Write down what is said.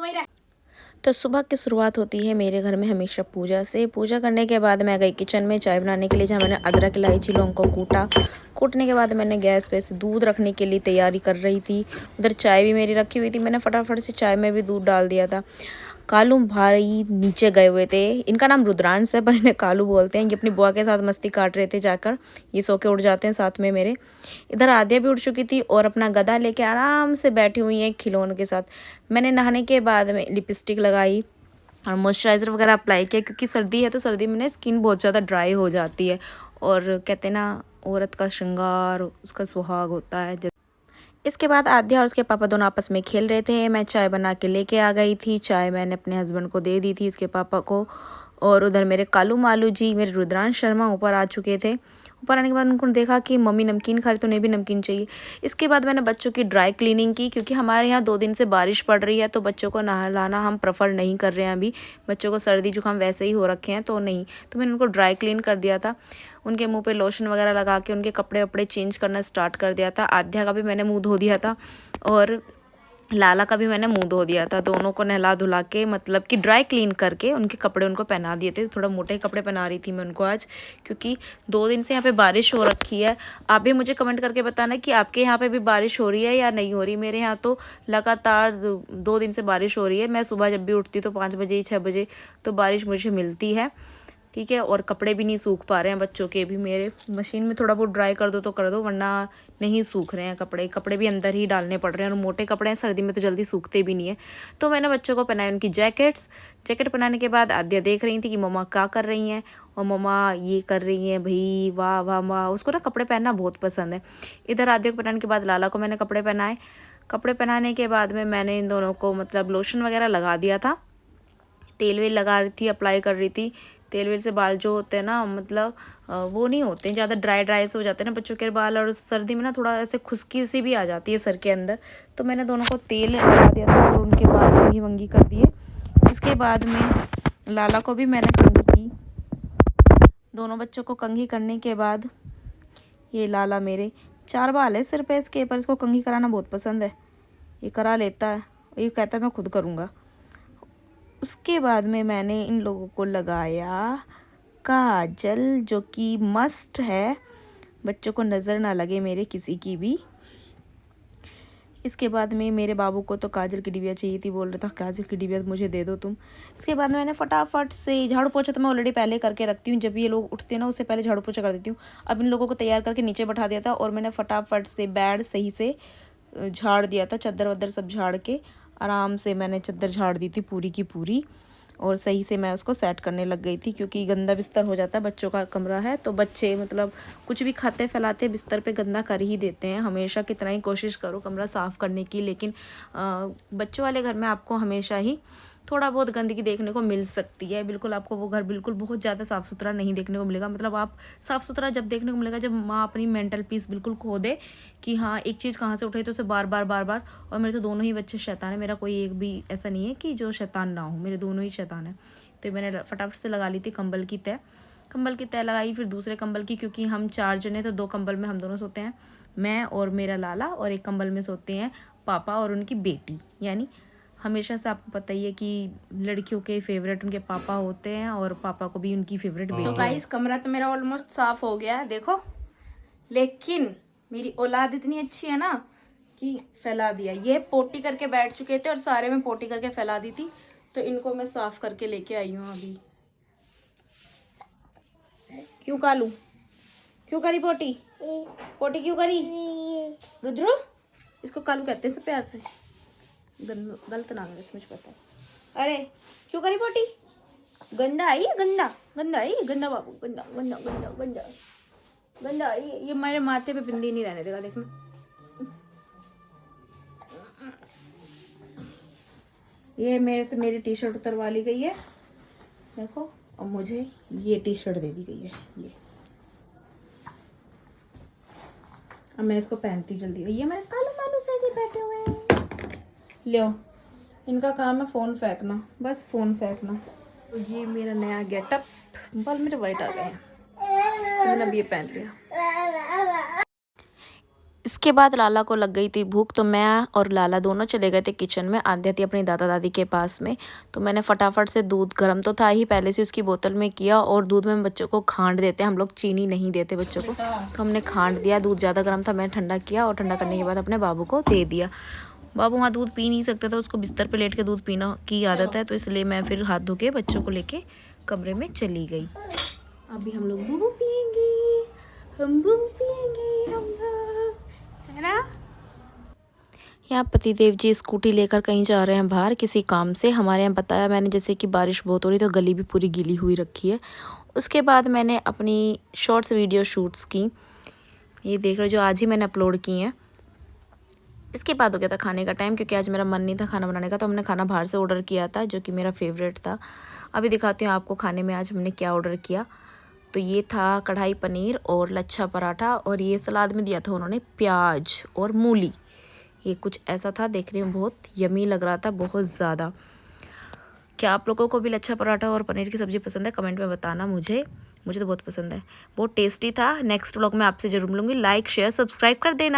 वहीं रह। तो सुबह की शुरुआत होती है मेरे घर में हमेशा पूजा से। पूजा करने के बाद मैं गई किचन में चाय बनाने के लिए, जहाँ मैंने अदरक इलायची लौंग को कूटने के बाद मैंने गैस पे से दूध रखने के लिए तैयारी कर रही थी। उधर चाय भी मेरी रखी हुई थी, मैंने फटाफट से चाय में भी दूध डाल दिया था। कालू भाई नीचे गए हुए थे, इनका नाम रुद्रांश है पर इन्हें कालू बोलते हैं। ये अपनी बुआ के साथ मस्ती काट रहे थे जाकर, ये सो के उठ जाते हैं साथ में मेरे। इधर आद्या भी उठ चुकी थी और अपना गदा लेके आराम से बैठी हुई है खिलौनों के साथ। मैंने नहाने के बाद में लिपस्टिक लगाई और मॉइस्चराइज़र वगैरह अप्लाई किया, क्योंकि सर्दी है तो सर्दी में ना स्किन बहुत ज़्यादा ड्राई हो जाती है। और कहते हैं ना, औरत का श्रृंगार उसका सुहाग होता है। इसके बाद आद्या और उसके पापा दोनों आपस में खेल रहे थे। मैं चाय बना के लेके आ गई थी, चाय मैंने अपने हस्बैंड को दे दी थी, इसके पापा को। और उधर मेरे कालू मालू जी, मेरे रुद्रांश शर्मा ऊपर आ चुके थे। ऊपर आने के बाद उनको देखा कि मम्मी नमकीन खा रही, तो उन्हें भी नमकीन चाहिए। इसके बाद मैंने बच्चों की ड्राई क्लीनिंग की, क्योंकि हमारे यहाँ 2 दिन से बारिश पड़ रही है, तो बच्चों को नहलाना हम प्रेफर नहीं कर रहे हैं अभी। बच्चों को सर्दी जुकाम वैसे ही हो रखे हैं तो नहीं, तो मैंने उनको ड्राई क्लीन कर दिया था। उनके मुंह पे लोशन वगैरह लगा के उनके कपड़े वपड़े चेंज करना स्टार्ट कर दिया था। आध्या का भी मैंने मुंह धो दिया था और लाला का भी मैंने मुंह धो दिया था। दोनों को नहला धुला के, मतलब कि ड्राई क्लीन करके उनके कपड़े उनको पहना दिए थे। थोड़ा मोटे कपड़े पहना रही थी मैं उनको आज, क्योंकि 2 दिन से यहाँ पे बारिश हो रखी है। आप भी मुझे कमेंट करके बताना कि आपके यहाँ पे भी बारिश हो रही है या नहीं हो रही। मेरे यहाँ तो लगातार 2 दिन से बारिश हो रही है। मैं सुबह जब भी उठती तो 5 बजे 6 बजे तो बारिश मुझे मिलती है, ठीक है। और कपड़े भी नहीं सूख पा रहे हैं बच्चों के भी। मेरे मशीन में थोड़ा बहुत ड्राई कर दो तो कर दो, वरना नहीं सूख रहे हैं कपड़े भी अंदर ही डालने पड़ रहे हैं। और मोटे कपड़े हैं, सर्दी में तो जल्दी सूखते भी नहीं है। तो मैंने बच्चों को पहनाई उनकी जैकेट पहनाने के बाद आद्या देख रही थी कि मम्मा क्या कर रही हैं, और मम्मा ये कर रही हैं। भाई वाह वाह वाह, उसको ना कपड़े पहनना बहुत पसंद है। इधर आद्या को पहनाने के बाद लाला को मैंने कपड़े पहनाए। कपड़े पहनाने के बाद में मैंने इन दोनों को मतलब लोशन वगैरह लगा दिया था, तेल वेल लगा रही थी, अप्लाई कर रही थी। तेल वेल से बाल जो होते हैं ना, मतलब वो नहीं होते हैं ज़्यादा, ड्राई से हो जाते हैं ना बच्चों के बाल। और सर्दी में ना थोड़ा ऐसे खुश्की सी भी आ जाती है सर के अंदर। तो मैंने दोनों को तेल लगा दिया था और उनके बाल कंघी वंगी कर दिए। इसके बाद में लाला को भी मैंने कंघी की। दोनों बच्चों को कंघी करने के बाद, ये लाला मेरे 4 बाल है सिर पे इसके, पर इसको कंघी कराना बहुत पसंद है, ये करा लेता है। ये कहता है मैं खुद करूँगा। उसके बाद में मैंने इन लोगों को लगाया काजल, जो कि मस्ट है, बच्चों को नज़र ना लगे मेरे किसी की भी। इसके बाद में मेरे बाबू को तो काजल की डिबिया चाहिए थी, बोल रहा था काजल की डिबिया मुझे दे दो तुम। इसके बाद मैंने फटाफट से झाड़ू पोछा तो मैं ऑलरेडी पहले करके रखती हूँ, जब ये लोग उठते हैं ना उससे पहले झाड़ू पोछा कर देती हूँ। अब इन लोगों को तैयार करके नीचे बैठा दिया था और मैंने फटाफट से बेड सही से झाड़ दिया था, चादर वदर सब झाड़ के आराम से मैंने चादर झाड़ दी थी पूरी की पूरी। और सही से मैं उसको सेट करने लग गई थी, क्योंकि गंदा बिस्तर हो जाता है, बच्चों का कमरा है तो बच्चे मतलब कुछ भी खाते फैलाते बिस्तर पे गंदा कर ही देते हैं। हमेशा कितना ही कोशिश करो कमरा साफ़ करने की, लेकिन बच्चों वाले घर में आपको हमेशा ही थोड़ा बहुत गंदगी देखने को मिल सकती है। बिल्कुल आपको वो घर बिल्कुल बहुत ज़्यादा साफ़ सुथरा नहीं देखने को मिलेगा। मतलब आप साफ़ सुथरा जब देखने को मिलेगा जब माँ अपनी मेंटल पीस बिल्कुल खो दे कि हाँ एक चीज़ कहाँ से उठाई तो उसे बार बार। और मेरे तो दोनों ही बच्चे शैतान है, मेरा कोई एक भी ऐसा नहीं है कि जो शैतान ना हो, मेरे दोनों ही शैतान है। तो मैंने फटाफट से लगा ली थी कंबल की तय लगाई, फिर दूसरे कंबल की, क्योंकि हम 4 जने तो 2 कंबल में हम दोनों सोते हैं, मैं और मेरा लाला, और एक कंबल में सोते हैं पापा और उनकी बेटी। यानी हमेशा से आपको पता ही है कि लड़कियों के फेवरेट उनके पापा होते हैं और पापा को भी उनकी फेवरेट बेटी। तो गाइस कमरा तो मेरा ऑलमोस्ट साफ हो गया है देखो, लेकिन मेरी औलाद इतनी अच्छी है ना कि फैला दिया। ये पोटी करके बैठ चुके थे और सारे में पोटी करके फैला दी थी, तो इनको मैं साफ करके लेके आई हूँ अभी। क्यों कालू, क्यों करी पोटी क्यों करी रुद्र? इसको कालू कहते हैं सब प्यार से, गलत नाम है मुझे पता है। अरे क्यों करी पोटी? गंदा आई गंदा बाबू, गंदा आई। ये मेरे माथे पे बिंदी नहीं रहने देगा, देखना। ये मेरे से मेरी टी शर्ट उतरवा ली गई है देखो, और मुझे ये टी शर्ट दे दी गई है ये। अब मैं इसको पहनती हूँ जल्दी। ये मेरे कालू मालू से भी बैठे हुए हैं, लो इनका काम है फ़ोन फेंकना, बस फ़ोन फेंकना। तो ये मेरा नया गेटअप, बाल मेरे वाइट आ गए हैं तो मैंने अब ये पहन लिया। इसके बाद लाला को लग गई थी भूख, तो मैं और लाला दोनों चले गए थे किचन में। आद्या थी अपनी दादा दादी के पास में। तो मैंने फटाफट से दूध, गर्म तो था ही पहले से, उसकी बोतल में किया। और दूध में बच्चों को खांड देते हैं हम लोग, चीनी नहीं देते बच्चों को, तो हमने खांड दिया। दूध ज़्यादा गर्म था, मैंने ठंडा किया और ठंडा करने के बाद अपने बाबू को दे दिया। बाबू वहाँ दूध पी नहीं सकता था, उसको बिस्तर पर लेट के दूध पीना की आदत है, तो इसलिए मैं फिर हाथ धो के बच्चों को लेके कमरे में चली गई। अभी हम लोग बूबू पियेंगे, हम बूबू पियेंगे हम लोग, है ना। यहाँ पतिदेव जी स्कूटी लेकर कहीं जा रहे हैं बाहर किसी काम से। हमारे यहाँ बताया मैंने जैसे कि बारिश बहुत हो रही, तो गली भी पूरी गीली हुई रखी है। उसके बाद मैंने अपनी शॉर्ट्स वीडियो शूट्स की, ये देख रहे जो आज ही मैंने अपलोड की हैं। इसके बाद हो गया था खाने का टाइम, क्योंकि आज मेरा मन नहीं था खाना बनाने का, तो हमने खाना बाहर से ऑर्डर किया था, जो कि मेरा फेवरेट था। अभी दिखाती हूँ आपको खाने में आज हमने क्या ऑर्डर किया। तो ये था कढ़ाई पनीर और लच्छा पराठा, और ये सलाद में दिया था उन्होंने प्याज और मूली। ये कुछ ऐसा था, देखने में बहुत यमी लग रहा था, बहुत ज़्यादा। क्या आप लोगों को भी लच्छा पराठा और पनीर की सब्ज़ी पसंद है? कमेंट में बताना मुझे तो बहुत पसंद है, बहुत टेस्टी था। नेक्स्ट व्लॉग में आपसे ज़रूर मिलूँगी। लाइक शेयर सब्सक्राइब कर देना।